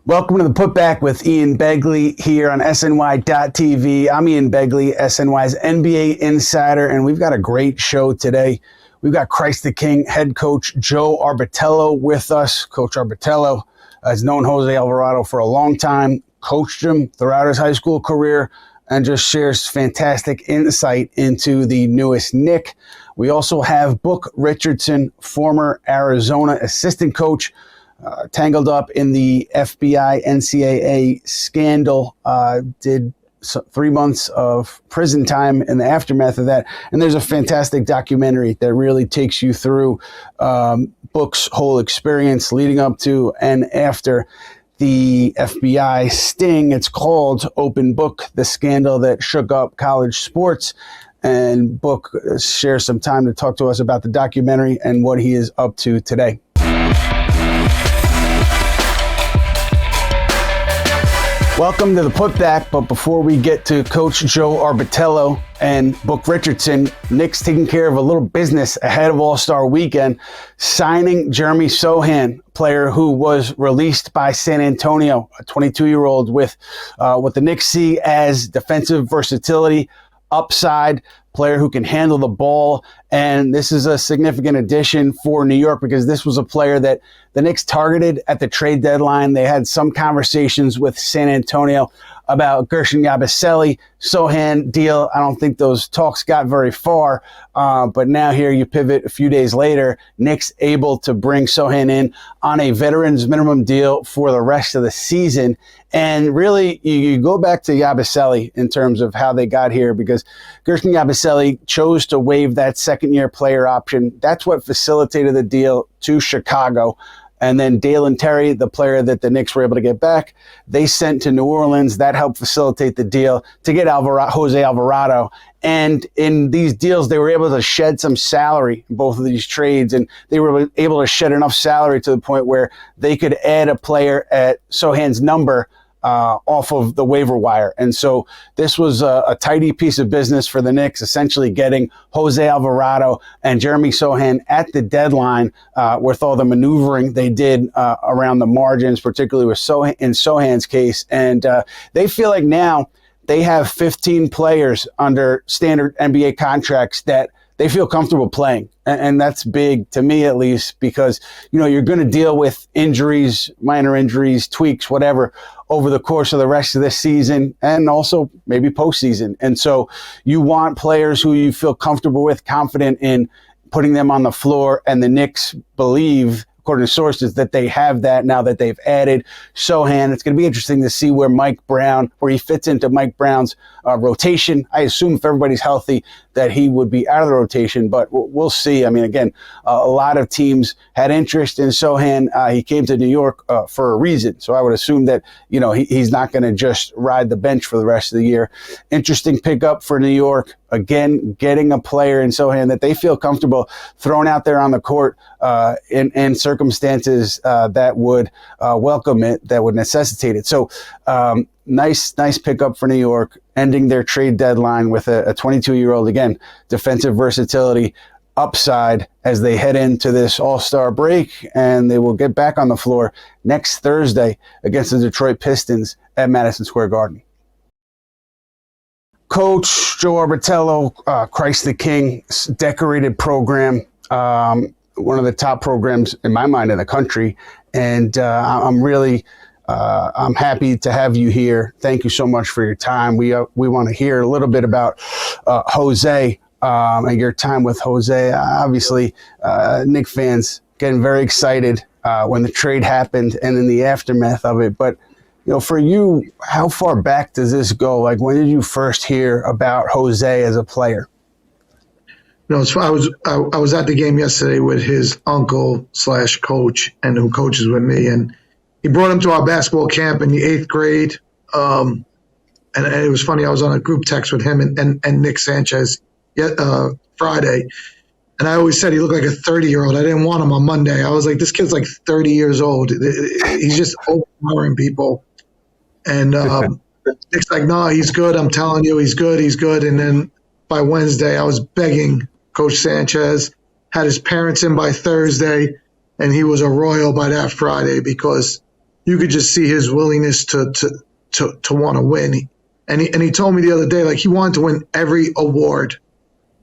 Welcome to the Putback with Ian Begley here on SNY.TV. I'm Ian Begley, SNY's NBA insider, and we've got a great show today. We've got Christ the King head coach Joe Arbitello with us. Coach Arbitello has known Jose Alvarado for a long time, coached him throughout his high school career, and just shares fantastic insight into the newest Knick. We also have Book Richardson, former Arizona assistant coach, tangled up in the FBI NCAA scandal, did 3 months of prison time in the aftermath of that. And there's a fantastic documentary that really takes you through Book's whole experience leading up to and after the FBI sting. It's called Open Book, the scandal that shook up college sports. And Book shares some time to talk to us about the documentary and what he is up to today. Welcome to the Putback, but before we get to Coach Joe Arbitello and Book Richardson, Knicks taking care of a little business ahead of All-Star Weekend, signing Jeremy Sochan, player who was released by San Antonio, a 22-year-old with what the Knicks see as defensive versatility, upside, player who can handle the ball. And this is a significant addition for New York because this was a player that the Knicks targeted at the trade deadline. They had some conversations with San Antonio about Guerschon Yabusele, Sochan deal. I don't think those talks got very far, but now here you pivot a few days later, Knicks able to bring Sochan in on a veterans minimum deal for the rest of the season. And really, you go back to Yabusele in terms of how they got here because Guerschon Yabusele chose to waive that second-year player option. That's what facilitated the deal to Chicago. And then Dalen Terry, the player that the Knicks were able to get back, they sent to New Orleans. That helped facilitate the deal to get Jose Alvarado. And in these deals, they were able to shed some salary in both of these trades. And they were able to shed enough salary to the point where they could add a player at Sochan's number off of the waiver wire. And so this was a tidy piece of business for the Knicks, essentially getting Jose Alvarado and Jeremy Sochan at the deadline with all the maneuvering they did around the margins, particularly with in Sochan's case. And they feel like now they have 15 players under standard NBA contracts that they feel comfortable playing. And that's big to me, at least, because, you know, you're going to deal with injuries, minor injuries, tweaks, whatever, over the course of the rest of this season and also maybe postseason. And so you want players who you feel comfortable with, confident in putting them on the floor. And the Knicks believe, according to sources, that they have that now that they've added Sochan. It's going to be interesting to see where he fits into Mike Brown's rotation. I assume if everybody's healthy that he would be out of the rotation, but we'll see. I mean, again, a lot of teams had interest in Sochan. He came to New York for a reason. So I would assume that, you know, he's not going to just ride the bench for the rest of the year. Interesting pickup for New York. Again, getting a player in Sochan that they feel comfortable throwing out there on the court in circumstances that would welcome it, that would necessitate it. So nice pickup for New York, ending their trade deadline with a 22-year-old, again, defensive versatility, upside as they head into this All-Star break, and they will get back on the floor next Thursday against the Detroit Pistons at Madison Square Garden. Coach Joe Arbitello, Christ the King, decorated program, one of the top programs in my mind in the country, and I'm happy to have you here. Thank you so much for your time. We want to hear a little bit about Jose and your time with Jose. Obviously, Knicks fans getting very excited when the trade happened and in the aftermath of it. But you know, for you, how far back does this go? Like, when did you first hear about Jose as a player? No, I was at the game yesterday with his uncle / coach, and who coaches with me, and he brought him to our basketball camp in the 8th grade. And it was funny. I was on a group text with him and Nick Sanchez Friday. And I always said he looked like a 30-year-old. I didn't want him on Monday. I was like, this kid's like 30 years old. He's just overpowering people. And Nick's like, no, he's good. I'm telling you, he's good. He's good. And then by Wednesday, I was begging Coach Sanchez, had his parents in by Thursday, and he was a royal by that Friday because you could just see his willingness to want to win. And he told me the other day, like, he wanted to win every award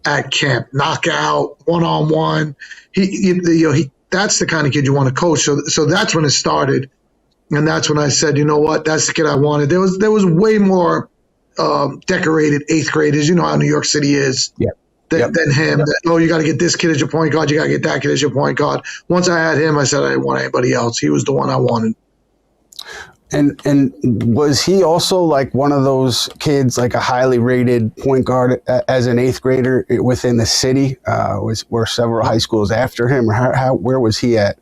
at camp, knockout, one-on-one. That's the kind of kid you want to coach. So that's when it started. And that's when I said, you know what, that's the kid I wanted. There was way more decorated eighth graders. You know how New York City is. Yeah. Than him. You got to get this kid as your point guard. You got to get that kid as your point guard. Once I had him, I said I didn't want anybody else. He was the one I wanted. And was he also like one of those kids, like a highly rated point guard as an eighth grader within the city? Were several high schools after him, or where was he at?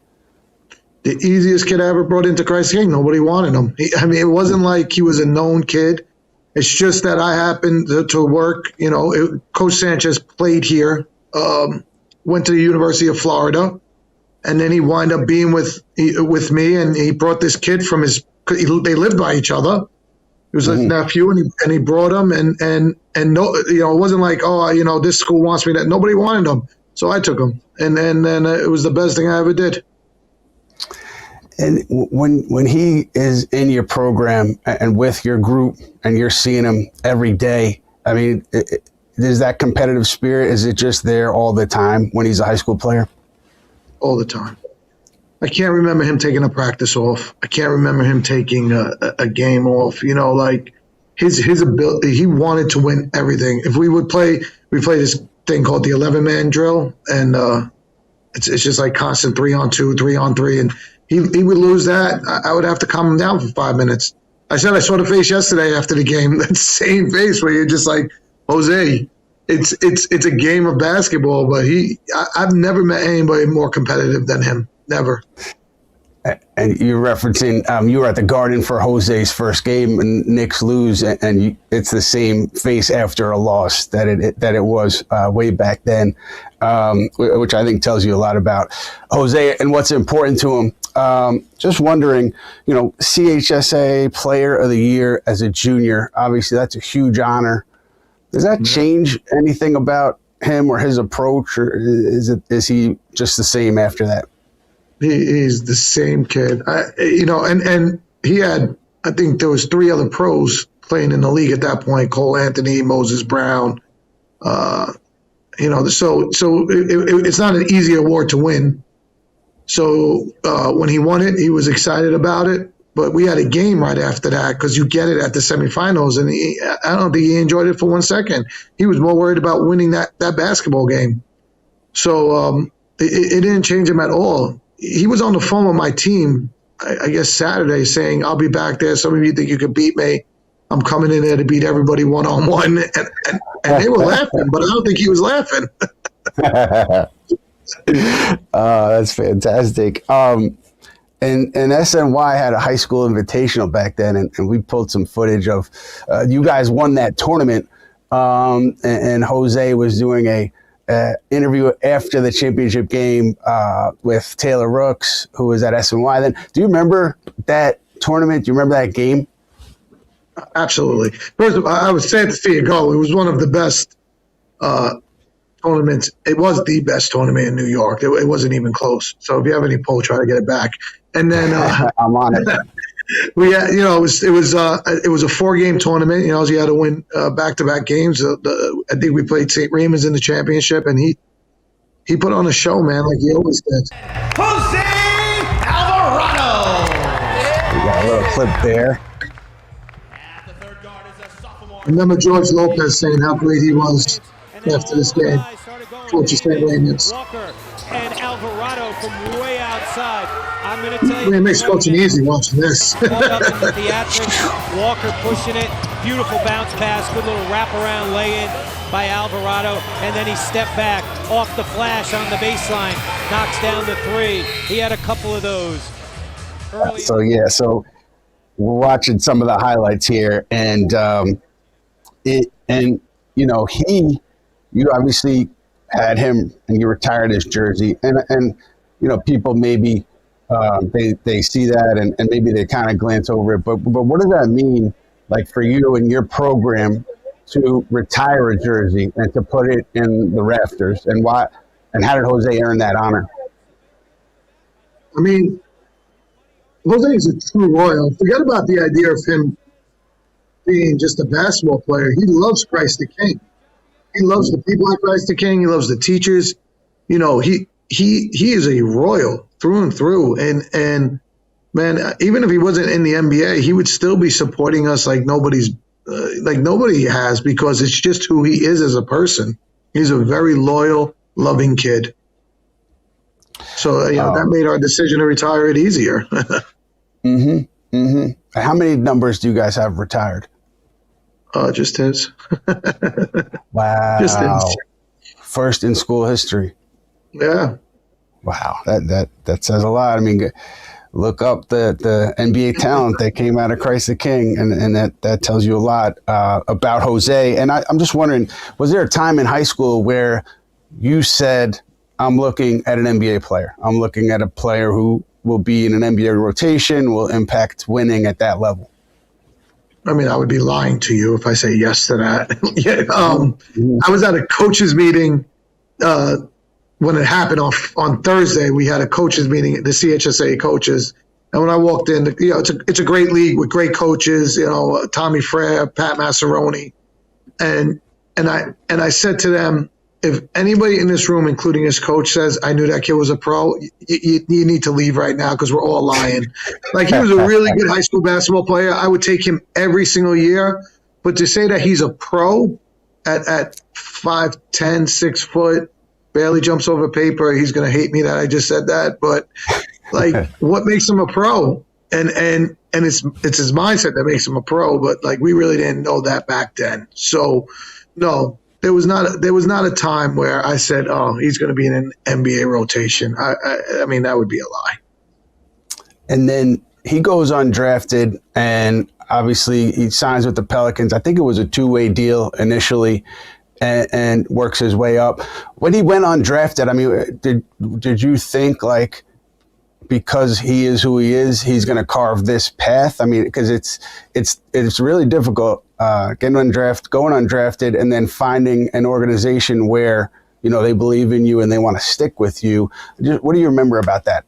The easiest kid I ever brought into Christ King. Nobody wanted him. It wasn't like he was a known kid. It's just that I happened to work. Coach Sanchez played here, went to the University of Florida, and then he wound up being with me, and he brought this kid from they lived by each other. He was a nephew, and he brought him, and no, it wasn't like, this school wants me. That nobody wanted him, so I took him, and then it was the best thing I ever did. And when he is in your program and with your group and you're seeing him every day, I mean, is that competitive spirit, is it just there all the time when he's a high school player? All the time. I can't remember him taking a practice off. I can't remember him taking a game off. Like his ability, he wanted to win everything. If we play this thing called the 11-man drill, and it's just like constant 3-on-2, 3-on-3, and he would lose that. I would have to calm him down for 5 minutes. I said I saw the face yesterday after the game, that same face where you're just like, Jose, it's a game of basketball, but I've never met anybody more competitive than him. Never. And you're referencing, you were at the Garden for Jose's first game, and Knicks lose, and it's the same face after a loss that it was way back then, which I think tells you a lot about Jose and what's important to him. Just wondering, CHSA Player of the Year as a junior, obviously that's a huge honor. Does that change anything about him or his approach, or is he just the same after that? He's the same kid, and he had, I think there was 3 other pros playing in the league at that point, Karl-Anthony, Moses Brown, so it's not an easy award to win. So when he won it, he was excited about it, but we had a game right after that because you get it at the semifinals, and I don't think he enjoyed it for 1 second. He was more worried about winning that basketball game. So it didn't change him at all. He was on the phone with my team, I guess Saturday, saying, I'll be back there. Some of you think you could beat me. I'm coming in there to beat everybody one-on-one. And they were laughing, but I don't think he was laughing. That's fantastic. And SNY had a high school invitational back then, and we pulled some footage of you guys won that tournament, and Jose was doing a interview after the championship game with Taylor Rooks, who was at SNY then. Do you remember that tournament? Do you remember that game? Absolutely. First of all, I was sad to see it go. It was one of the best tournaments. It was the best tournament in New York. It wasn't even close. So if you have any poll, try to get it back. And then I'm on it. We had, it was a 4-game tournament. So you had to win back-to-back games. I think we played St. Raymond's in the championship, and he put on a show, man, like he always did. Jose Alvarado. We got a little clip there. I remember George Lopez saying how great he was after this game. Coach of St. Raymond's. Walker and Alvarado from way outside. I'm going to tell you. It makes coaching easy watching this. Walker pushing it. Beautiful bounce pass. Good little wraparound lay-in by Alvarado. And then he stepped back off the flash on the baseline. Knocks down the 3. He had a couple of those. So we're watching some of the highlights here. And you obviously had him and you retired his jersey. And people maybe they see that and maybe they kind of glance over it. But what does that mean, like, for you and your program to retire a jersey and to put it in the rafters? And why? And how did Jose earn that honor? I mean, Jose is a true royal. Forget about the idea of him being just a basketball player. He loves Christ the King. He loves the people at Christ the King. He loves the teachers. You know, he is a royal through and through. And man, even if he wasn't in the NBA, he would still be supporting us like nobody has, because it's just who he is as a person. He's a very loyal, loving kid. So that made our decision to retire it easier. How many numbers do you guys have retired? Just his. Wow. Just his. First in school history. Yeah. Wow. That says a lot. I mean, look up the NBA talent that came out of Christ the King, and that tells you a lot about Jose. And I'm just wondering, was there a time in high school where you said, I'm looking at an NBA player. I'm looking at a player who will be in an NBA rotation, will impact winning at that level? I mean, I would be lying to you if I say yes to that. I was at a coaches meeting when it happened on Thursday. We had a coaches meeting, the CHSA coaches. And when I walked in, it's a great league with great coaches, Tommy Frere, Pat Massaroni. And I said to them, if anybody in this room, including his coach, says, I knew that kid was a pro, you need to leave right now because we're all lying. Like, he was a really good high school basketball player. I would take him every single year. But to say that he's a pro at 5'10", 6 foot, barely jumps over paper, he's going to hate me that I just said that. But, like, what makes him a pro? And it's his mindset that makes him a pro. But, like, we really didn't know that back then. So, no. There was not a time where I said, "Oh, he's going to be in an NBA rotation." I mean, that would be a lie. And then he goes undrafted, and obviously he signs with the Pelicans. I think it was a 2-way deal initially, and works his way up. When he went undrafted, I mean, did you think, like, because he is who he is, he's going to carve this path? I mean, because it's really difficult. Going undrafted, and then finding an organization where, they believe in you and they want to stick with you. What do you remember about that?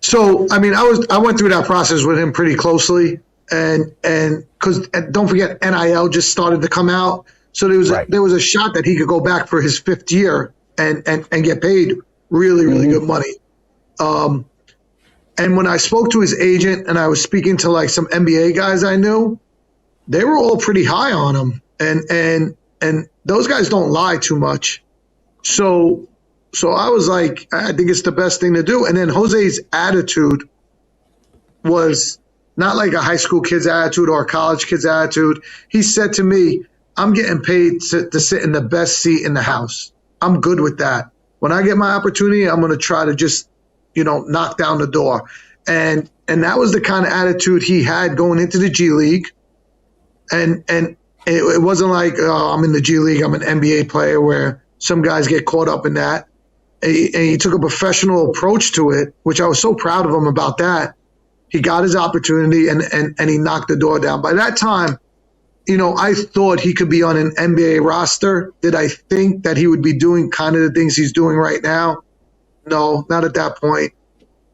So, I mean, I went through that process with him pretty closely, and because don't forget, NIL just started to come out, so there was a shot that he could go back for his 5th year and get paid really, really good money. And when I spoke to his agent and I was speaking to like some NBA guys I knew, they were all pretty high on him, and those guys don't lie too much. So I was like, I think it's the best thing to do. And then Jose's attitude was not like a high school kid's attitude or a college kid's attitude. He said to me, I'm getting paid to sit in the best seat in the house. I'm good with that. When I get my opportunity, I'm going to try to just, knock down the door. And that was the kind of attitude he had going into the G League. And it wasn't like, oh, I'm in the G League, I'm an NBA player, where some guys get caught up in that. And he took a professional approach to it, which I was so proud of him about that. He got his opportunity and he knocked the door down. By that time, I thought he could be on an NBA roster. Did I think that he would be doing kind of the things he's doing right now? No, not at that point.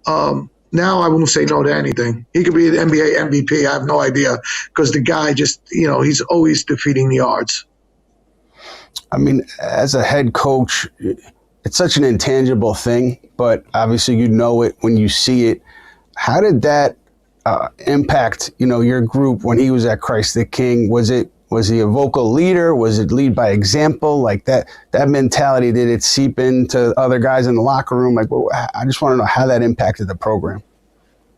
Now I won't say no to anything. He could be an NBA MVP. I have no idea, because the guy just, he's always defeating the odds. I mean, as a head coach, it's such an intangible thing, but obviously you know it when you see it. How did that impact, your group when he was at Christ the King? Was he a vocal leader? Was it lead by example? Like that mentality, did it seep into other guys in the locker room? Like, well, I just want to know how that impacted the program.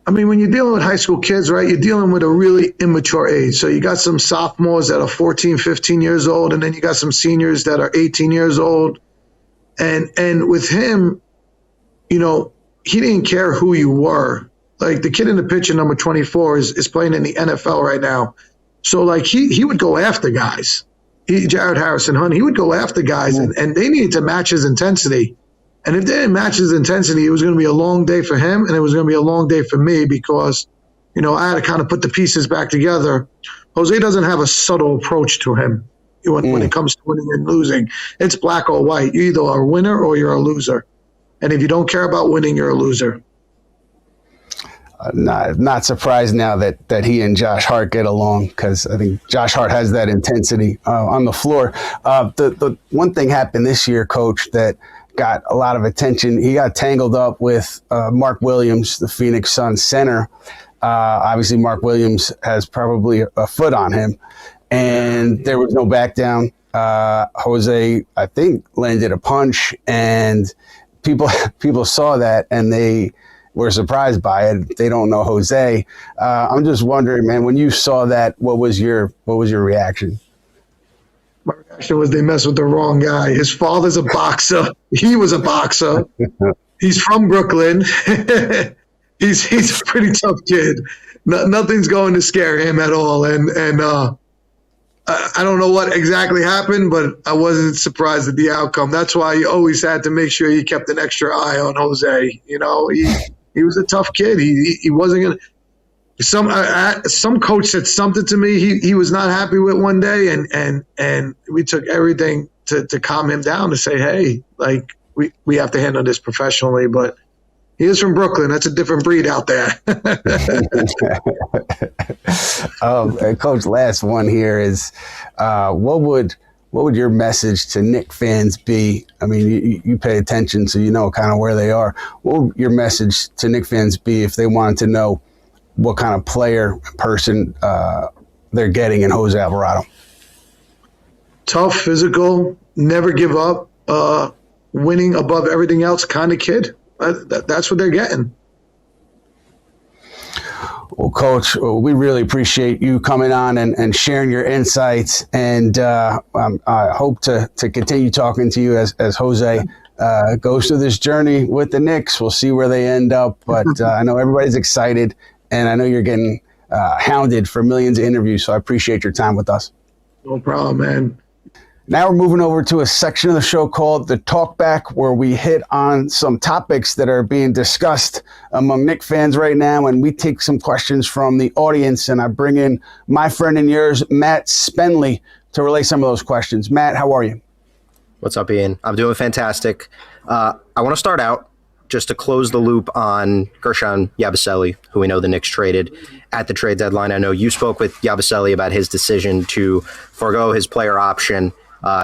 I mean, when you're dealing with high school kids, right, you're dealing with a really immature age. So you got some sophomores that are 14, 15 years old, and then you got some seniors that are 18 years old. And with him, he didn't care who you were. Like, the kid in the picture, number 24, is playing in the NFL right now. So, like, he would go after guys. Jared Harrison Hunt, he would go after guys, and they needed to match his intensity. And if they didn't match his intensity, it was going to be a long day for him, and it was going to be a long day for me, because, I had to kind of put the pieces back together. Jose doesn't have a subtle approach to him when it comes to winning and losing. It's black or white. You either are a winner or you're a loser. And if you don't care about winning, you're a loser. Not surprised now that he and Josh Hart get along, because I think Josh Hart has that intensity on the floor. The one thing happened this year, Coach, that got a lot of attention. He got tangled up with Mark Williams, the Phoenix Suns center. Obviously, Mark Williams has probably a foot on him, and there was no back down. Jose, I think, landed a punch, and people saw that, and they were surprised by it. They don't know Jose. I'm just wondering, man, when you saw that, what was your reaction? My reaction was they messed with the wrong guy. His father's a boxer. He was a boxer. He's from Brooklyn. He's a pretty tough kid. Nothing's going to scare him at all. And I don't know what exactly happened, but I wasn't surprised at the outcome. That's why you always had to make sure you kept an extra eye on Jose. You know, he was a tough kid. He wasn't going to. Some coach said something to me he was not happy with one day, and we took everything to calm him down, to say, hey, like, we have to handle this professionally. But he is from Brooklyn. That's a different breed out there. Coach, last one here is, what would your message to Knicks fans be? I mean, you pay attention, so you know kind of where they are. What would your message to Knicks fans be if they wanted to know what kind of player, person they're getting in Jose Alvarado? Tough, physical, never give up, winning above everything else kind of kid. That's what they're getting. Well, Coach, we really appreciate you coming on and sharing your insights. And I hope to continue talking to you as Jose goes through this journey with the Knicks. We'll see where they end up. But I know everybody's excited, and I know you're getting hounded for millions of interviews. So I appreciate your time with us. No problem, man. Now we're moving over to a section of the show called the Talkback, where we hit on some topics that are being discussed among Knicks fans right now, and we take some questions from the audience, and I bring in my friend and yours, Matt Spenley, to relay some of those questions. Matt, how are you? What's up, Ian? I'm doing fantastic. I want to start out just to close the loop on Guerschon Yabusele, who we know the Knicks traded at the trade deadline. I know you spoke with Yabusele about his decision to forego his player option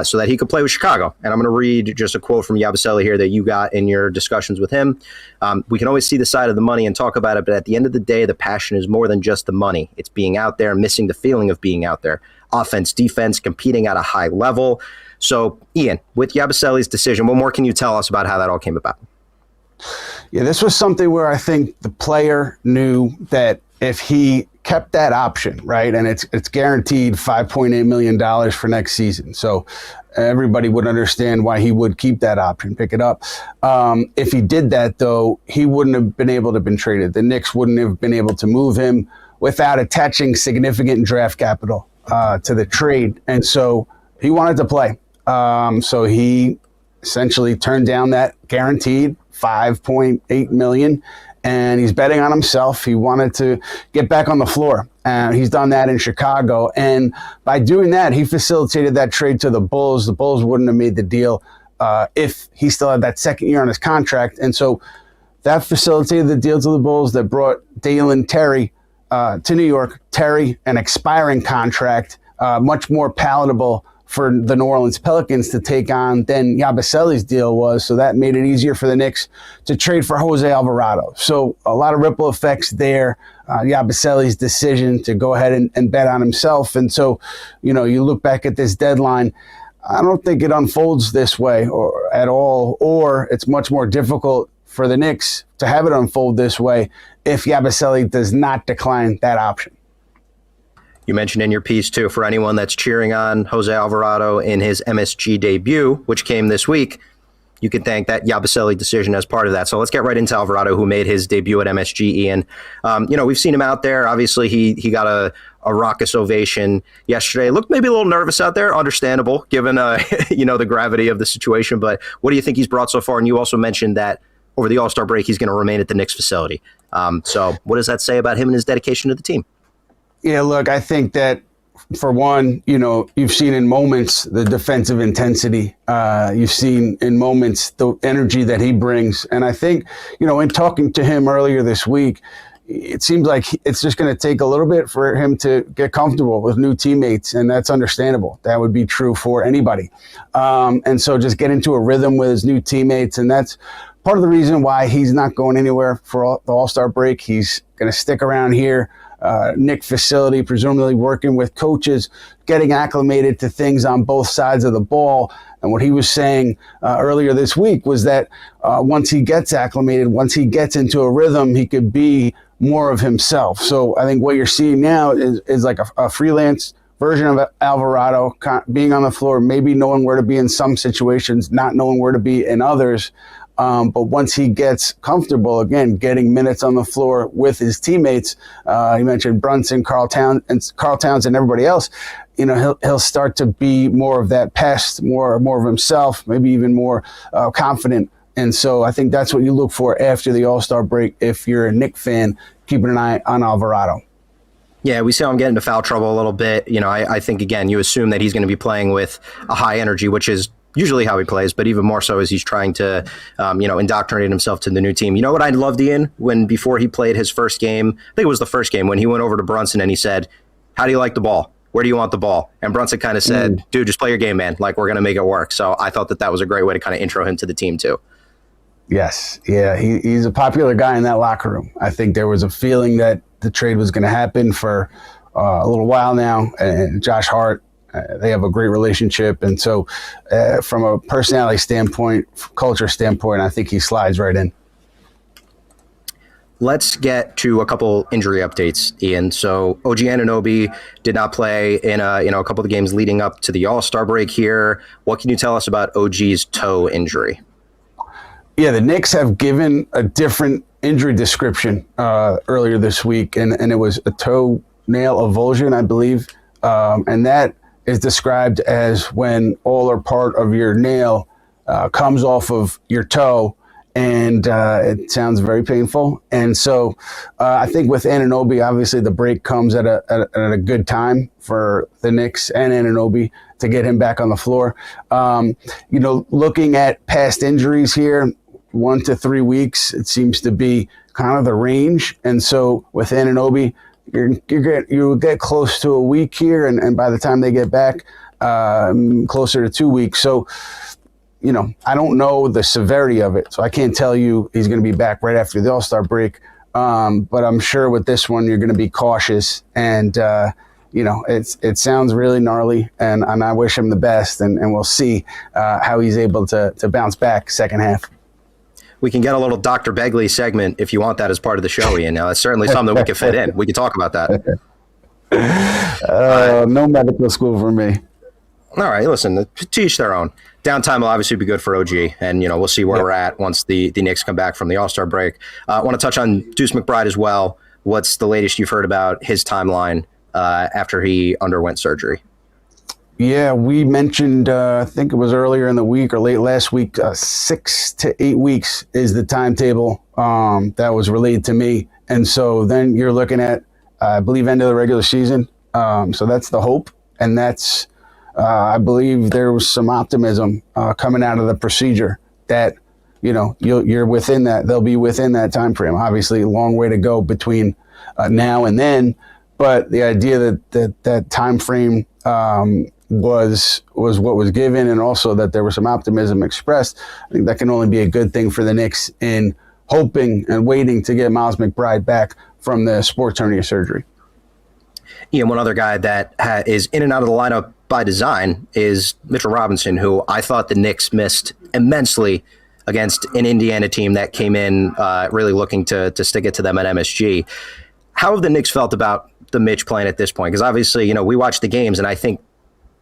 so that he could play with Chicago. And I'm going to read just a quote from Yabusele here that you got in your discussions with him. We can always see the side of the money and talk about it, but at the end of the day, the passion is more than just the money. It's being out there, missing the feeling of being out there. Offense, defense, competing at a high level. So, Ian, with Yabusele's decision, what more can you tell us about how that all came about? Yeah, this was something where I think the player knew that if he kept that option, right, and it's guaranteed $5.8 million for next season. So everybody would understand why he would keep that option, pick it up. If he did that, though, he wouldn't have been able to have been traded. The Knicks wouldn't have been able to move him without attaching significant draft capital to the trade. And so he wanted to play. So he essentially turned down that guaranteed $5.8 million, and he's betting on himself. He wanted to get back on the floor. He's done that in Chicago. And by doing that, he facilitated that trade to the Bulls. The Bulls wouldn't have made the deal if he still had that second year on his contract. And so that facilitated the deal to the Bulls that brought Dalen Terry to New York. Terry, an expiring contract, much more palatable for the New Orleans Pelicans to take on than Yabusele's deal was. So that made it easier for the Knicks to trade for Jose Alvarado. So a lot of ripple effects there. Yabusele's decision to go ahead and bet on himself. And so, you look back at this deadline, I don't think it unfolds this way at all, or it's much more difficult for the Knicks to have it unfold this way if Yabusele does not decline that option. You mentioned in your piece, too, for anyone that's cheering on Jose Alvarado in his MSG debut, which came this week, you can thank that Yabusele decision as part of that. So let's get right into Alvarado, who made his debut at MSG, Ian. We've seen him out there. Obviously, he got a raucous ovation yesterday. Looked maybe a little nervous out there, understandable, given the gravity of the situation. But what do you think he's brought so far? And you also mentioned that over the All-Star break, he's going to remain at the Knicks facility. So what does that say about him and his dedication to the team? Yeah, look, I think that, for one, you've seen in moments the defensive intensity. You've seen in moments the energy that he brings. And I think, in talking to him earlier this week, it seems like it's just going to take a little bit for him to get comfortable with new teammates, and that's understandable. That would be true for anybody. And so just get into a rhythm with his new teammates, and that's part of the reason why he's not going anywhere for the All-Star break. He's going to stick around here, Knicks facility, presumably working with coaches, getting acclimated to things on both sides of the ball. And what he was saying earlier this week was that once he gets acclimated, once he gets into a rhythm, he could be more of himself. So I think what you're seeing now is like a freelance version of Alvarado, being on the floor, maybe knowing where to be in some situations, not knowing where to be in others. But once he gets comfortable, again, getting minutes on the floor with his teammates, he mentioned Brunson, Karl Towns, and everybody else, he'll start to be more of that pest, more of himself, maybe even more confident. And so I think that's what you look for after the All-Star break if you're a Knicks fan, keeping an eye on Alvarado. Yeah, we saw him get into foul trouble a little bit. I think, again, you assume that he's going to be playing with a high energy, which is usually how he plays, but even more so as he's trying to, indoctrinate himself to the new team. You know what I loved, Ian, before he played his first game, I think it was the first game, when he went over to Brunson and he said, "How do you like the ball? Where do you want the ball?" And Brunson kind of said, "Dude, just play your game, man. Like, we're going to make it work." So I thought that was a great way to kind of intro him to the team too. Yes. Yeah. He's a popular guy in that locker room. I think there was a feeling that the trade was going to happen for a little while now. And Josh Hart, they have a great relationship. And so from a personality standpoint, culture standpoint, I think he slides right in. Let's get to a couple injury updates, Ian. So OG Anunoby did not play in a couple of the games leading up to the All-Star break here. What can you tell us about OG's toe injury? Yeah, the Knicks have given a different injury description earlier this week, and it was a toenail avulsion, I believe. And that is described as when all or part of your nail comes off of your toe, and it sounds very painful. And so I think with Anunoby, obviously the break comes at a good time for the Knicks and Anunoby to get him back on the floor. Looking at past injuries here, 1 to 3 weeks, it seems to be kind of the range. And so with Anunoby, you get close to a week here, and by the time they get back, closer to 2 weeks. So, I don't know the severity of it, so I can't tell you he's going to be back right after the All-Star break. But I'm sure with this one, you're going to be cautious. And, it sounds really gnarly, and I wish him the best, and we'll see how he's able to bounce back second half. We can get a little Dr. Begley segment if you want that as part of the show, Ian. Now, it's certainly something we can fit in. We can talk about that. No medical school for me. All right, listen, to each their own. Downtime will obviously be good for OG, and we'll see where we're at once the Knicks come back from the All-Star break. I want to touch on Deuce McBride as well. What's the latest you've heard about his timeline after he underwent surgery? Yeah, we mentioned, I think it was earlier in the week or late last week, 6 to 8 weeks is the timetable that was relayed to me. And so then you're looking at, I believe, end of the regular season. So that's the hope. And that's, I believe there was some optimism coming out of the procedure that, you're within that. They'll be within that time frame. Obviously, a long way to go between now and then. But the idea that time frame was what was given, and also that there was some optimism expressed, I think that can only be a good thing for the Knicks in hoping and waiting to get Miles McBride back from the sports hernia surgery. Ian, one other guy that is in and out of the lineup by design is Mitchell Robinson, who I thought the Knicks missed immensely against an Indiana team that came in really looking to stick it to them at MSG. How have the Knicks felt about the Mitch playing at this point? Because obviously, we watch the games, and I think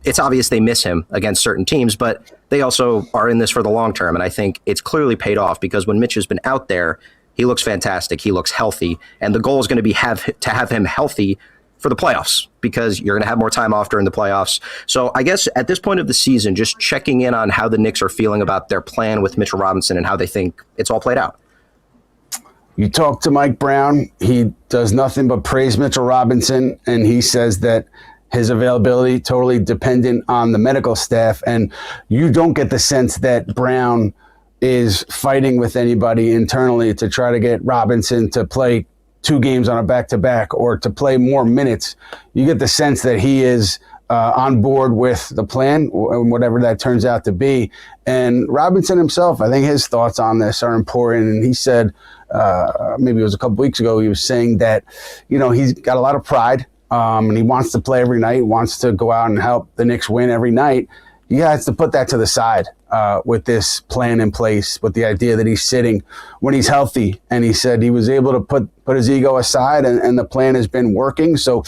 it's obvious they miss him against certain teams, but they also are in this for the long term. And I think it's clearly paid off, because when Mitch has been out there, he looks fantastic. He looks healthy. And the goal is going to be to have him healthy for the playoffs, because you're going to have more time off during the playoffs. So I guess at this point of the season, just checking in on how the Knicks are feeling about their plan with Mitchell Robinson and how they think it's all played out. You talk to Mike Brown, he does nothing but praise Mitchell Robinson, and he says that his availability totally dependent on the medical staff, and you don't get the sense that Brown is fighting with anybody internally to try to get Robinson to play 2 games on a back-to-back or to play more minutes, you get the sense that he is on board with the plan, whatever that turns out to be. And Robinson himself, I think his thoughts on this are important. And he said, maybe it was a couple weeks ago, he was saying that, he's got a lot of pride and he wants to play every night, wants to go out and help the Knicks win every night. He has to put that to the side with this plan in place, with the idea that he's sitting when he's healthy. And he said he was able to put his ego aside, and the plan has been working. So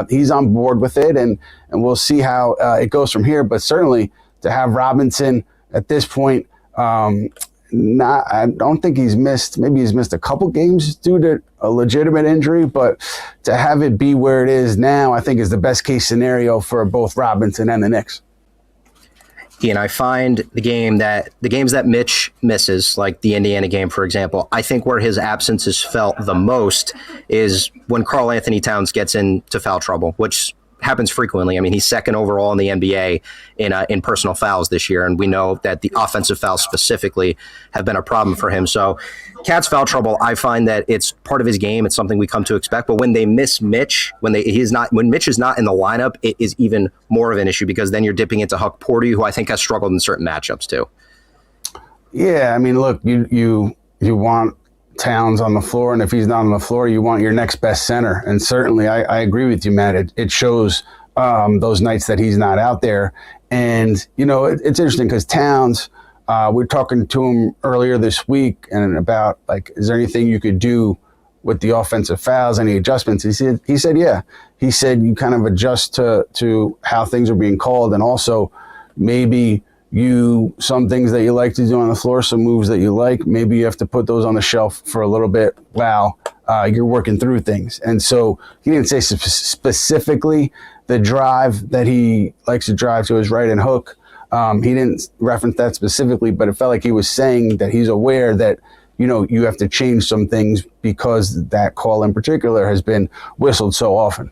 he's on board with it, and we'll see how it goes from here. But certainly to have Robinson at this point, I don't think he's missed. Maybe he's missed a couple games due to a legitimate injury, but to have it be where it is now, I think is the best case scenario for both Robinson and the Knicks. Ian, I find the games that Mitch misses, like the Indiana game, for example, I think where his absence is felt the most is when Karl-Anthony Towns gets into foul trouble, which happens frequently. I mean, he's second overall in the NBA in personal fouls this year, and we know that the offensive fouls specifically have been a problem for him. So Cat's foul trouble, I find that it's part of his game. It's something we come to expect. But when they miss Mitch, when Mitch is not in the lineup, it is even more of an issue, because then you're dipping into Huck Porty, who I think has struggled in certain matchups too. Yeah, I mean, look, you want Towns on the floor, and if he's not on the floor, you want your next best center. And certainly, I agree with you, Matt. It shows those nights that he's not out there. And it's interesting because Towns, we were talking to him earlier this week and about, like, is there anything you could do with the offensive fouls, any adjustments? He said yeah. He said you kind of adjust to how things are being called, and also maybe some things that you like to do on the floor, some moves that you like, maybe you have to put those on the shelf for a little bit while you're working through things. And so he didn't say specifically the drive that he likes to drive to his right and hook. He didn't reference that specifically, but it felt like he was saying that he's aware that, you have to change some things because that call in particular has been whistled so often.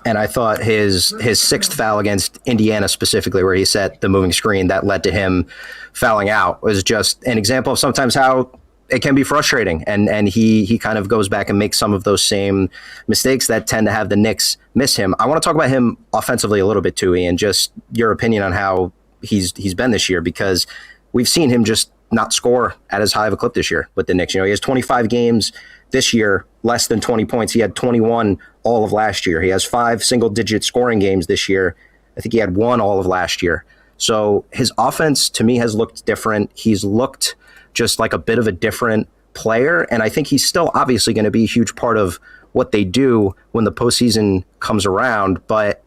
And I thought his sixth foul against Indiana specifically, where he set the moving screen that led to him fouling out, was just an example of sometimes how it can be frustrating. And he kind of goes back and makes some of those same mistakes that tend to have the Knicks miss him. I want to talk about him offensively a little bit too, Ian, just your opinion on how he's been this year, because we've seen him just not score at as high of a clip this year with the Knicks. He has 25 games this year, less than 20 points. He had 21 all of last year. He has 5 single-digit scoring games this year. I think he had 1 all of last year. So his offense, to me, has looked different. He's looked just like a bit of a different player, and I think he's still obviously going to be a huge part of what they do when the postseason comes around. But,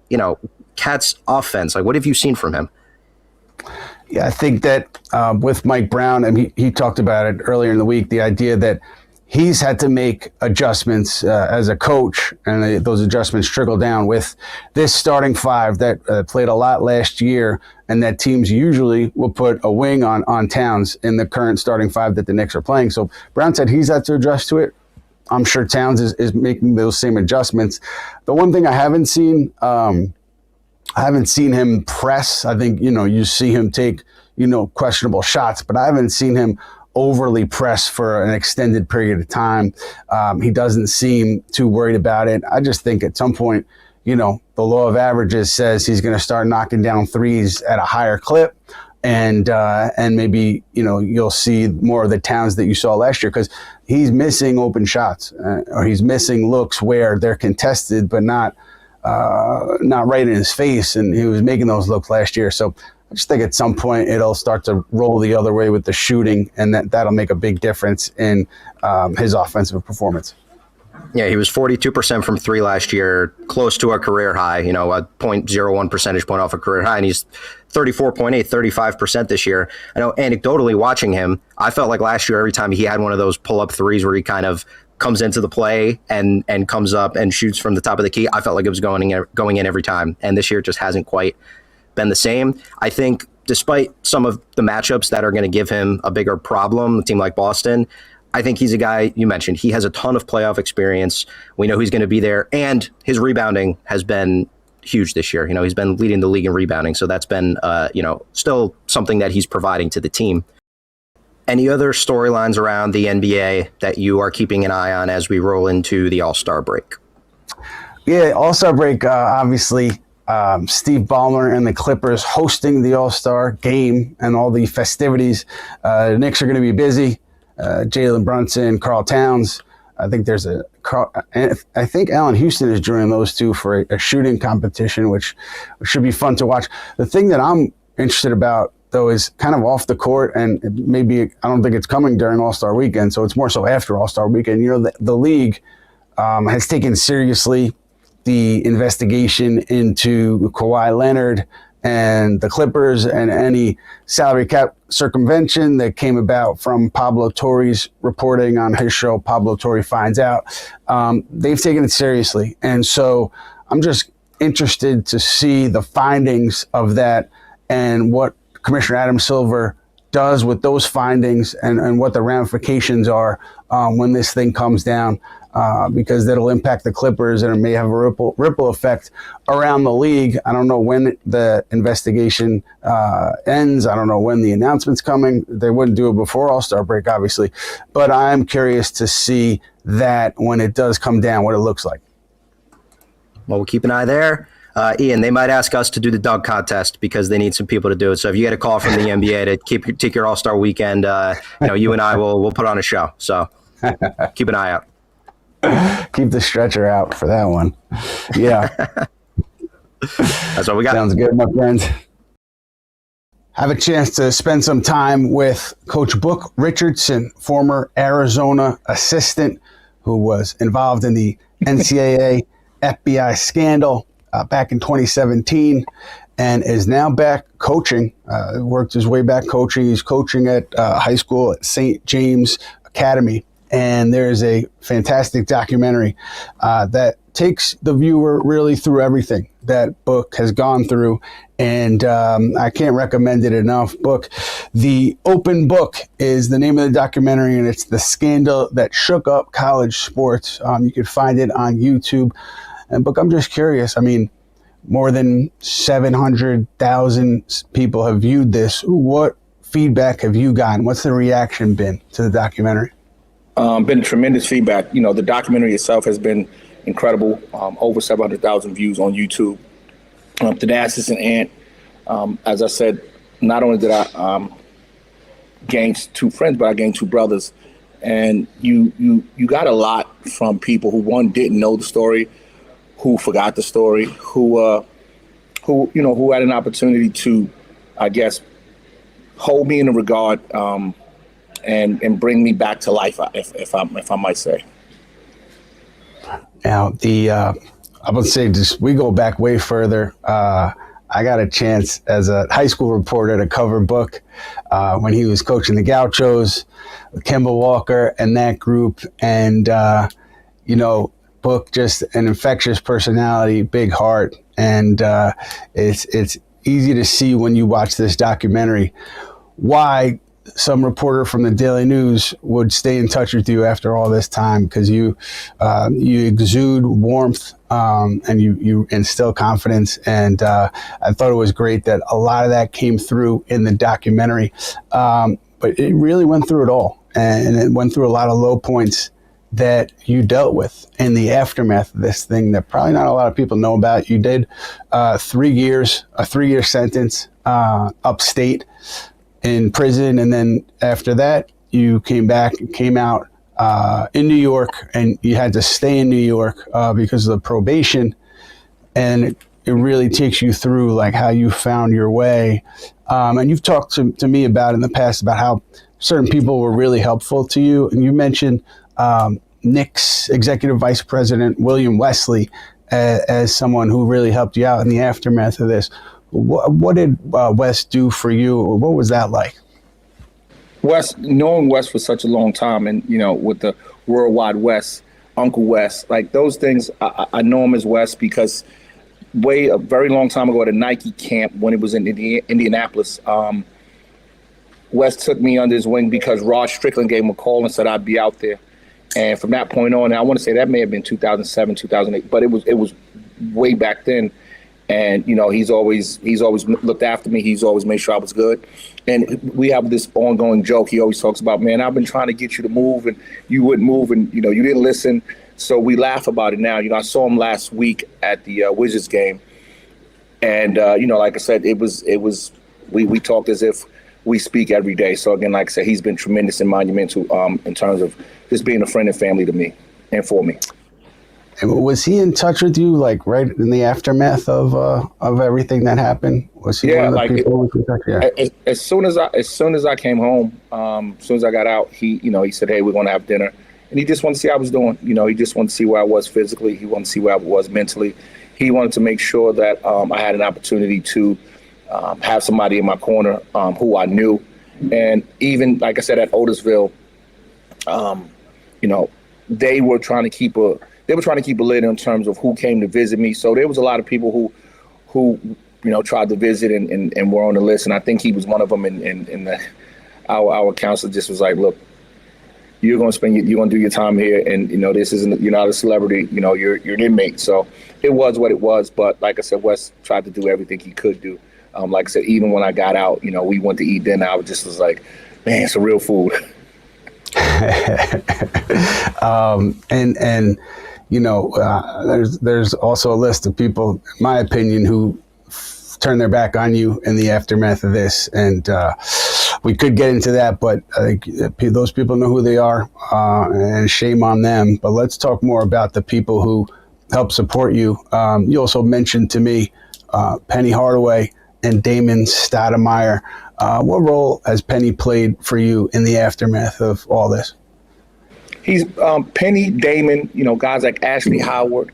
Cat's offense, like, what have you seen from him? Yeah, I think that with Mike Brown, and he talked about it earlier in the week, the idea that he's had to make adjustments as a coach, and those adjustments trickle down with this starting 5 that played a lot last year, and that teams usually will put a wing on Towns in the current starting 5 that the Knicks are playing. So Brown said he's had to adjust to it. I'm sure Towns is making those same adjustments. The one thing I haven't seen him press. I think, you see him take, questionable shots, but I haven't seen him overly press for an extended period of time. He doesn't seem too worried about it. I just think at some point, the law of averages says he's going to start knocking down threes at a higher clip. And maybe, you'll see more of the Towns that you saw last year, because he's missing open shots or he's missing looks where they're contested, but not right in his face. And he was making those looks last year. So I just think at some point it'll start to roll the other way with the shooting, and that'll make a big difference in his offensive performance. Yeah, he was 42% from 3 last year, close to a career high, a 0.01 percentage point off a career high, and he's 34.8, 35% this year. I know anecdotally watching him, I felt like last year every time he had one of those pull-up threes where he kind of comes into the play and comes up and shoots from the top of the key, I felt like it was going in every time. And this year it just hasn't quite been the same. I think despite some of the matchups that are going to give him a bigger problem, a team like Boston, I think he's a guy, you mentioned, he has a ton of playoff experience. We know he's going to be there, and his rebounding has been huge this year. He's been leading the league in rebounding, so that's been, still something that he's providing to the team. Any other storylines around the NBA that you are keeping an eye on as we roll into the All-Star break? Yeah, All-Star break, obviously, Steve Ballmer and the Clippers hosting the All-Star game and all the festivities. The Knicks are going to be busy. Jalen Brunson, Karl Towns. I think I think Allen Houston is joining those two for a shooting competition, which should be fun to watch. The thing that I'm interested about, though, is kind of off the court, and maybe I don't think it's coming during All-Star weekend, so it's more so after All-Star weekend. You know, the league has taken seriously the investigation into Kawhi Leonard and the Clippers and any salary cap circumvention that came about from Pablo Torre's reporting on his show, Pablo Torre Finds Out. They've taken it seriously. And so I'm just interested to see the findings of that and what Commissioner Adam Silver does with those findings and what the ramifications are when this thing comes down, because that'll impact the Clippers and it may have a ripple effect around the league. I don't know when the investigation ends. I don't know when the announcement's coming. They wouldn't do it before All-Star break, obviously. But I'm curious to see that when it does come down, what it looks like. Well, we'll keep an eye there. Ian, they might ask us to do the dunk contest because they need some people to do it. So if you get a call from the NBA to take your All-Star weekend, you and I will put on a show. So keep an eye out. Keep the stretcher out for that one. Yeah. That's what we got. Sounds good, my friends. Have a chance to spend some time with Coach Book Richardson, former Arizona assistant who was involved in the NCAA FBI scandal back in 2017 and is now back coaching, worked his way back coaching. He's coaching at high school at St. James Academy. And there's a fantastic documentary that takes the viewer really through everything that Book has gone through. And I can't recommend it enough. Book, The Open Book is the name of the documentary, and it's the scandal that shook up college sports. You can find it on YouTube. And Book, I'm just curious. I mean, more than 700,000 people have viewed this. What feedback have you gotten? What's the reaction been to the documentary? Been tremendous feedback. You know, the documentary itself has been incredible. Over 700,000 views on YouTube. To the assistant aunt, as I said, not only did I gain two friends, but I gained two brothers. And you got a lot from people who, one, didn't know the story, who forgot the story, who had an opportunity to, I guess, hold me in a regard and bring me back to life, if I might say. Now, I would say we go back way further. I got a chance as a high school reporter to cover Book when he was coaching the Gauchos, Kemba Walker and that group. And, Book, just an infectious personality, big heart. And it's easy to see when you watch this documentary why some reporter from the Daily News would stay in touch with you after all this time, because you exude warmth and you instill confidence. And I thought it was great that a lot of that came through in the documentary. But it really went through it all, and it went through a lot of low points that you dealt with in the aftermath of this thing that probably not a lot of people know about. You did 3 years, a 3-year sentence upstate in prison, and then after that you came out in New York, and you had to stay in New York because of the probation. And it really takes you through like how you found your way, and you've talked to me about in the past about how certain people were really helpful to you, and you mentioned Knicks executive vice president William Wesley as someone who really helped you out in the aftermath of this. What did Wes do for you? What was that like? Knowing Wes for such a long time, and with the worldwide Wes, Uncle Wes, like those things, I know him as Wes because a very long time ago at a Nike camp when it was in Indianapolis, Wes took me under his wing because Rod Strickland gave him a call and said I'd be out there. And from that point on, I want to say that may have been 2007, 2008, but it was way back then. And, he's always looked after me. He's always made sure I was good. And we have this ongoing joke. He always talks about, man, I've been trying to get you to move and you wouldn't move and, you didn't listen. So we laugh about it now. I saw him last week at the Wizards game. And, like I said, we talked as if we speak every day. So again, like I said, he's been tremendous and monumental in terms of just being a friend and family to me and for me. And was he in touch with you, like right in the aftermath of everything that happened? Was he one of the people? As soon as I came home, as soon as I got out, he said, "Hey, we're going to have dinner," and he just wanted to see how I was doing. He just wanted to see where I was physically. He wanted to see where I was mentally. He wanted to make sure that I had an opportunity to have somebody in my corner who I knew, and even like I said at Otisville, they were trying to keep a lid in terms of who came to visit me. So there was a lot of people who tried to visit and were on the list. And I think he was one of them. And our counselor just was like, look, you're going to do your time here. And, this isn't, you're not a celebrity, you're an inmate. So it was what it was. But like I said, Wes tried to do everything he could do. Like I said, even when I got out, we went to eat dinner. I was like, man, it's a real food. There's also a list of people, in my opinion, who turned their back on you in the aftermath of this. And we could get into that, but I think those people know who they are, and shame on them. But let's talk more about the people who help support you. You also mentioned to me Penny Hardaway and Damon Stoudemire. What role has Penny played for you in the aftermath of all this? He's Penny, Damon, guys like Ashley Howard.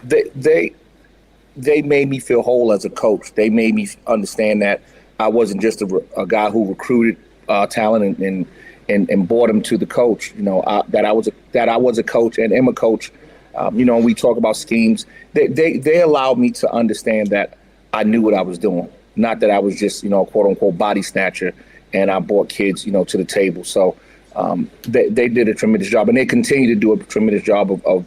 They made me feel whole as a coach. They made me understand that I wasn't just a guy who recruited talent and brought him to the coach. That I was a coach and am a coach. We talk about schemes. They allowed me to understand that I knew what I was doing. Not that I was just, quote unquote body snatcher and I brought kids, to the table. So they did a tremendous job, and they continue to do a tremendous job of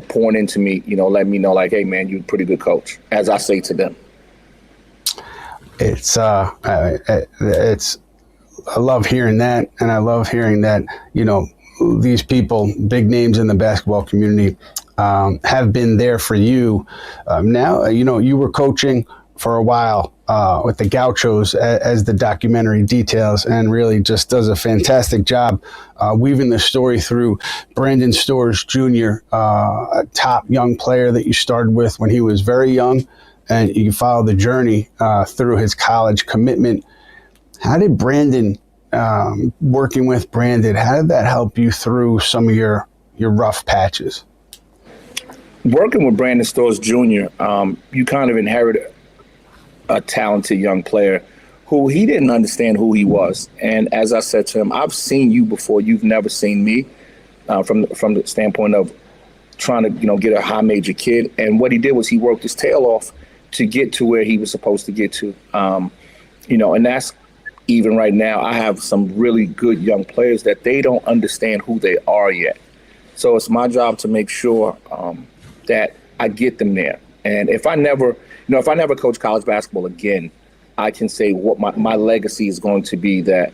pouring into me, letting me know like, hey man, you're a pretty good coach, as I say to them. It's I love hearing that. And I love hearing that, these people, big names in the basketball community, have been there for you. Now, you were coaching for a while with the Gauchos, as the documentary details, and really just does a fantastic job weaving the story through Brandon Storrs Jr., a top young player that you started with when he was very young, and you follow the journey through his college commitment. How did Brandon, working with Brandon, how did that help you through some of your rough patches? Working with Brandon Storrs Jr., you kind of inherit a talented young player who he didn't understand who he was. And as I said to him, I've seen you before. You've never seen me, from the standpoint of trying to, get a high major kid. And what he did was he worked his tail off to get to where he was supposed to get to. And that's even right now. I have some really good young players that they don't understand who they are yet. So it's my job to make sure that I get them there. And if I never coach college basketball again, I can say what my legacy is going to be, that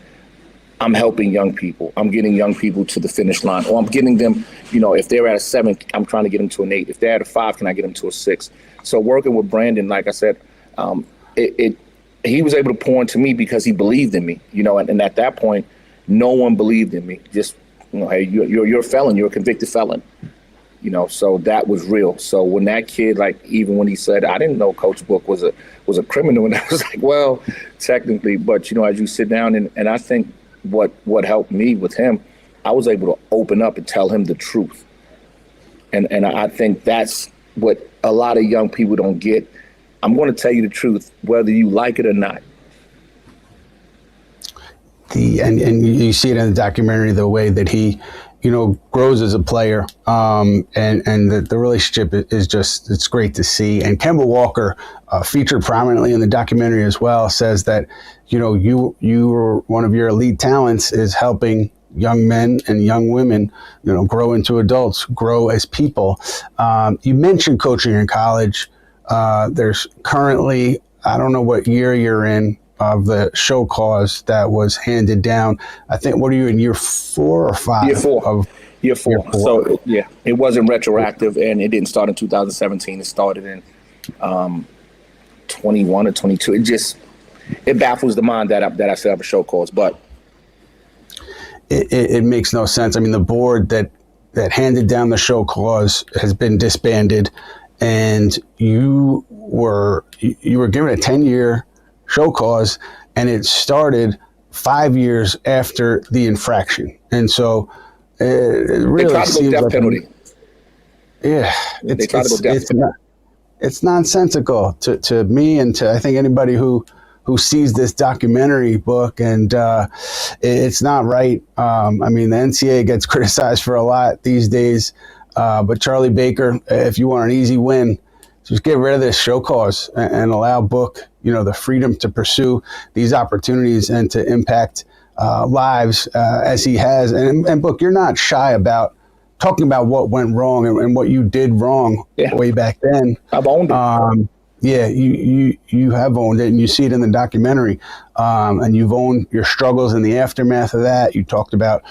I'm helping young people. I'm getting young people to the finish line, or I'm getting them, if they're at a 7, I'm trying to get them to an 8. If they're at a 5, can I get them to a 6? So working with Brandon, like I said, he was able to pour into me because he believed in me, and at that point, no one believed in me. Just, hey, you're a felon, you're a convicted felon. So that was real. So when that kid, like, even when he said, I didn't know Coach Book was a criminal, and I was like, well, technically, but as you sit down and I think what helped me with him, I was able to open up and tell him the truth. And I think that's what a lot of young people don't get. I'm going to tell you the truth, whether you like it or not. And you see it in the documentary, the way that he, grows as a player, and the relationship is just, it's great to see. And Kemba Walker, featured prominently in the documentary as well, says that, you were one of your elite talents is helping young men and young women, grow into adults, grow as people. You mentioned coaching in college. There's currently, I don't know what year you're in, of the show cause that was handed down. I think, what are you in, year 4 or 5? Year four. So, yeah, it wasn't retroactive, and it didn't start in 2017. It started in 21 or 22. It baffles the mind that I still have a show cause, but it makes no sense. I mean, the board that handed down the show cause has been disbanded, and you were given a 10-year show cause, and it started 5 years after the infraction. And so it really seems like penalty. Yeah, it's nonsensical to me, and to I think anybody who sees this documentary book, and it's not right. I mean, the NCAA gets criticized for a lot these days, but Charlie Baker, if you want an easy win, just get rid of this show cause and allow Book, the freedom to pursue these opportunities and to impact lives as he has. And Book, you're not shy about talking about what went wrong and what you did wrong way back then. I've owned it. Yeah, you have owned it, and you see it in the documentary. And you've owned your struggles in the aftermath of that. You talked about,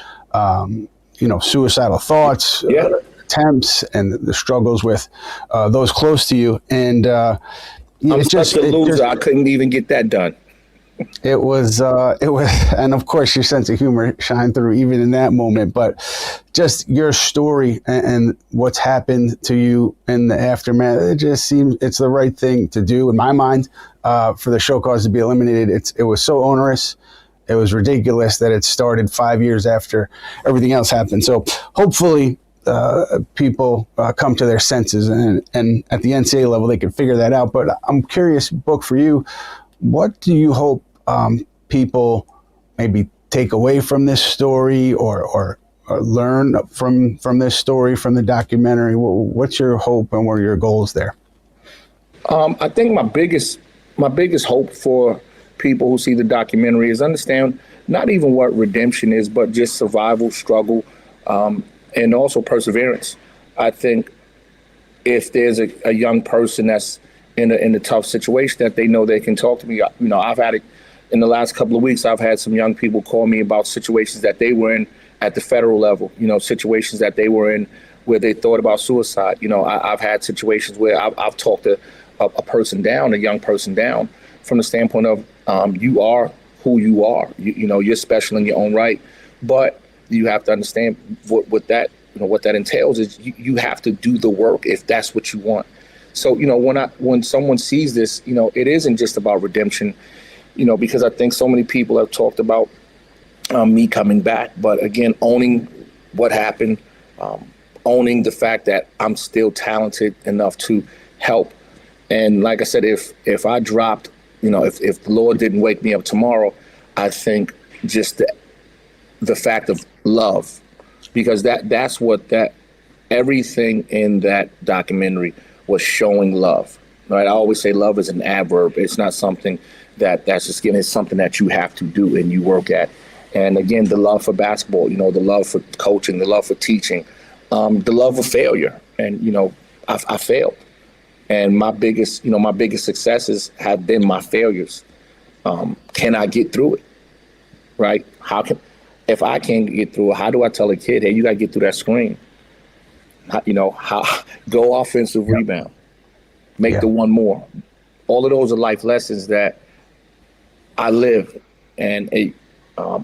suicidal thoughts, attempts, and the struggles with those close to you. And I'm such a loser. I couldn't even get that done. It was, and of course your sense of humor shined through even in that moment, but just your story and what's happened to you in the aftermath, it just seems it's the right thing to do in my mind, for the show cause to be eliminated. It was so onerous. It was ridiculous that it started 5 years after everything else happened. So hopefully people come to their senses, and at the NCAA level, they can figure that out. But I'm curious, Book, for you, what do you hope people maybe take away from this story or learn from this story, from the documentary? What's your hope, and what are your goals there? I think my biggest hope for people who see the documentary is understand not even what redemption is, but just survival, struggle, and also perseverance. I think if there's a young person that's in a tough situation, that they know they can talk to me. I've had it in the last couple of weeks. I've had some young people call me about situations that they were in at the federal level, situations that they were in where they thought about suicide. I've had situations where I've talked to a person down, a young person down, from the standpoint of you are who you are. You're special in your own right, but you have to understand what that entails is you have to do the work if that's what you want. So, when someone sees this, it isn't just about redemption, because I think so many people have talked about me coming back. But again, owning what happened, owning the fact that I'm still talented enough to help. And like I said, if I dropped, if the Lord didn't wake me up tomorrow, I think just the fact of love, because that's what everything in that documentary was showing love, right? I always say love is an adverb. It's not something that's just given. It's something that you have to do and you work at. And again, the love for basketball, the love for coaching, the love for teaching, the love of failure. And, I failed. And my biggest successes have been my failures. Can I get through it, right? If I can't get through it, how do I tell a kid, hey, you got to get through that screen? How go offensive rebound, make the one more. All of those are life lessons that I live and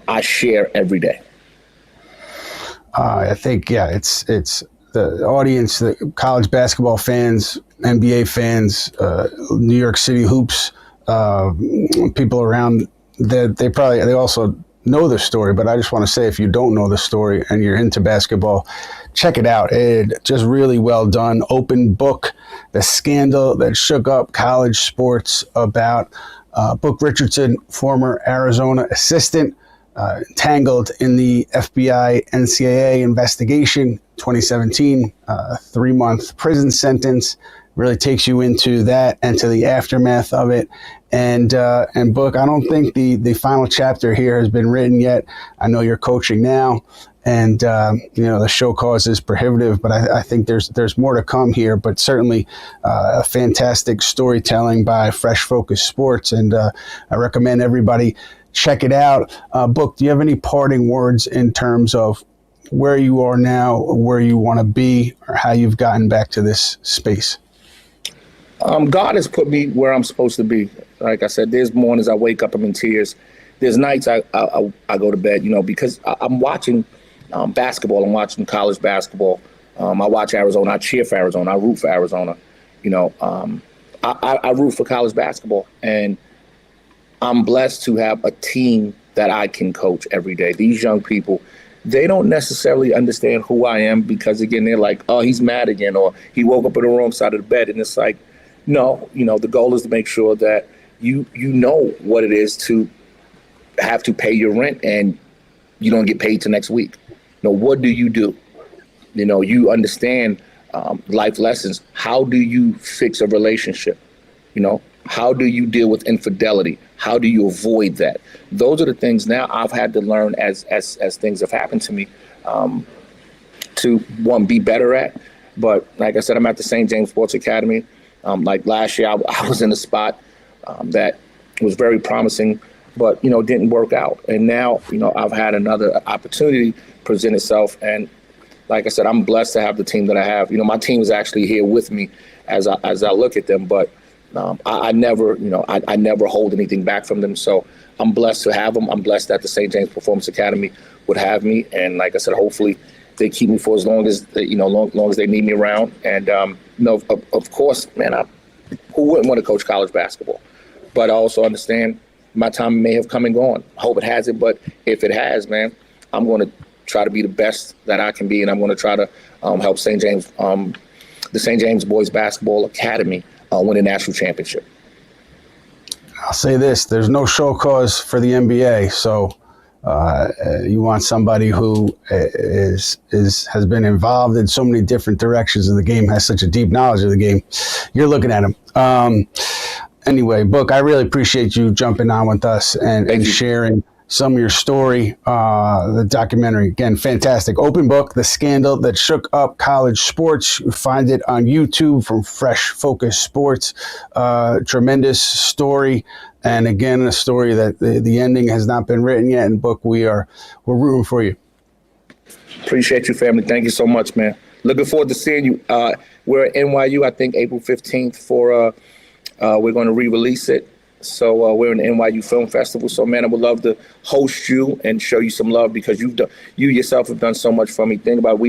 I share every day. I think, it's the audience, the college basketball fans, NBA fans, New York City hoops, people around that they also know the story. But I just want to say, if you don't know the story and you're into basketball, check it out. It just really well done. Open book, the scandal that shook up college sports about Book Richardson, former Arizona assistant, entangled in the FBI NCAA investigation, 2017, 3-month prison sentence. Really takes you into that and to the aftermath of it. And Book, I don't think the final chapter here has been written yet. I know you're coaching now, and the show cause is prohibitive, but I think there's more to come here. But certainly a fantastic storytelling by Fresh Focus Sports, and I recommend everybody check it out. Book, do you have any parting words in terms of where you are now, where you want to be, or how you've gotten back to this space? God has put me where I'm supposed to be. Like I said, there's mornings I wake up, I'm in tears. There's nights I go to bed, because I'm watching basketball. I'm watching college basketball. I watch Arizona. I cheer for Arizona. I root for Arizona. I root for college basketball, and I'm blessed to have a team that I can coach every day. These young people, they don't necessarily understand who I am because, again, they're like, oh, he's mad again, or he woke up on the wrong side of the bed. And it's like, no, the goal is to make sure that you know what it is to have to pay your rent and you don't get paid till next week. What do? You understand life lessons. How do you fix a relationship? How do you deal with infidelity? How do you avoid that? Those are the things now I've had to learn as things have happened to me to, one, be better at. But like I said, I'm at the St. James Sports Academy. Like last year, I was in a spot that was very promising, but, didn't work out. And now, I've had another opportunity present itself. And like I said, I'm blessed to have the team that I have. My team is actually here with me as I look at them. But I never hold anything back from them. So I'm blessed to have them. I'm blessed that the St. James Performance Academy would have me. And like I said, hopefully they keep me for as long as, long as they need me around. And, of course, man, who wouldn't want to coach college basketball? But I also understand my time may have come and gone. I hope it hasn't. But if it has, man, I'm going to try to be the best that I can be. And I'm going to try to help St. James, the St. James Boys Basketball Academy win a national championship. I'll say this, there's no show cause for the NBA. So you want somebody who has been involved in so many different directions of the game, has such a deep knowledge of the game. You're looking at him. Anyway, Book, I really appreciate you jumping on with us and sharing some of your story. The documentary, again, fantastic. Open Book, The Scandal That Shook Up College Sports. You find it on YouTube from Fresh Focus Sports. Tremendous story. And again, a story that the ending has not been written yet. And Book, we're rooting for you. Appreciate you, family. Thank you so much, man. Looking forward to seeing you. We're at NYU, I think, April 15th for, we're going to re-release it. So we're in the NYU Film Festival. So, man, I would love to host you and show you some love because you yourself have done so much for me. Think about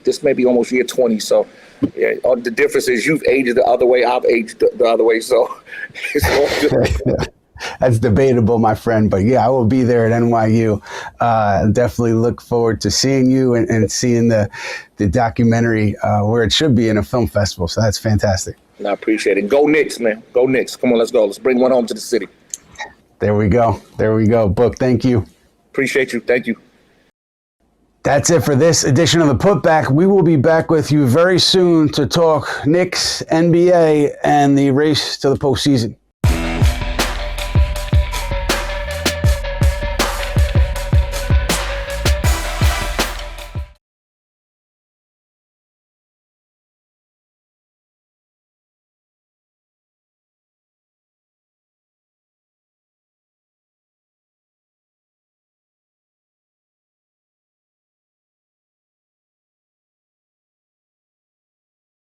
this may be almost year 20. So yeah, the difference is you've aged the other way. I've aged the other way. So it's all good. That's debatable, my friend. But yeah, I will be there at NYU. Definitely look forward to seeing you and seeing the documentary where it should be in a film festival. So that's fantastic. I appreciate it. Go Knicks, man. Go Knicks. Come on, let's go. Let's bring one home to the city. There we go. Book, thank you. Appreciate you. Thank you. That's it for this edition of the Putback. We will be back with you very soon to talk Knicks, NBA, and the race to the postseason.